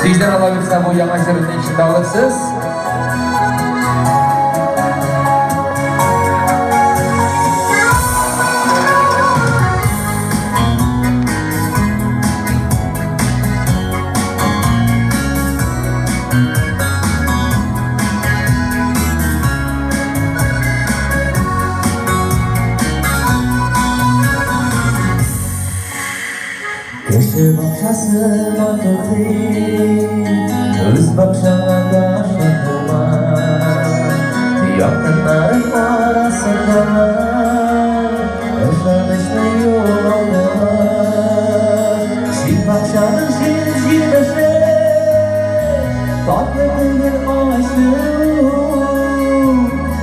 Sizden alabilsem bu yana şerifin içinde alırsınız. Köşe bakşası oturdu, öz bakşalarda şatıma, yakınların arasında, yaşanışlı yol aldılar. Şil bakşanın şil tatlı bir aşık,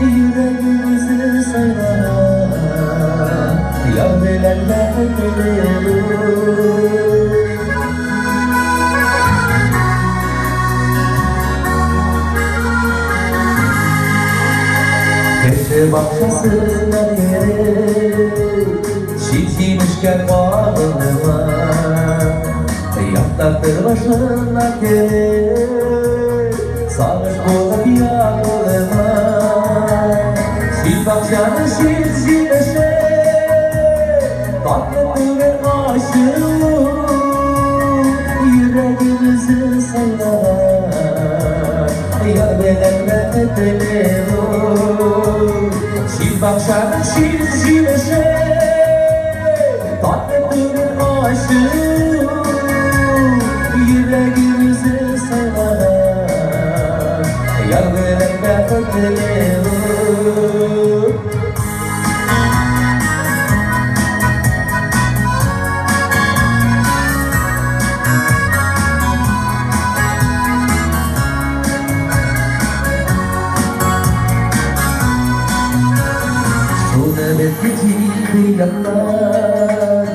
yüreğimizi sayılar, yar bilenler bilir. Köşe bakşasından yere şişmişken bağlıma, yaptaktır başına kere sağış bulup yakılıma. Şil bakşanın şişmişe tatlı bir aşık, yüreğimizi sayılar, yar bilenler bilir. Şil bakşanın şişmişe tatlı bir aşık, yüreğimizi sayılar, yar bilenler bilir. Nöbetli yanlar,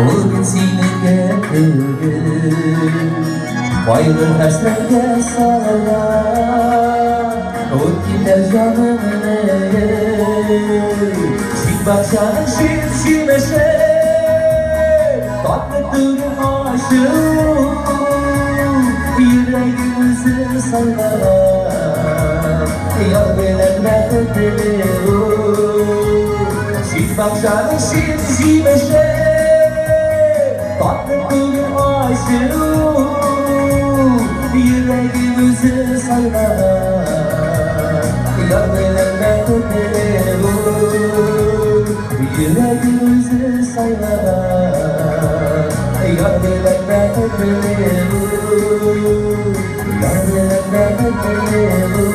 o gün seni getirdi, baygın hasretler sağlar, o gider canım nereye? Şil bakşanın şişmişe tatlı bir aşık, yüreğimizi sayılar, yar bilenler bilir. Şil bakşanın şişmişe tatlı bir aşık, yüreğimizi sayılar, yar bilenler bilir. Yüreğimizi sayılar, yar bilenler bilir. Yar bilenler bilir.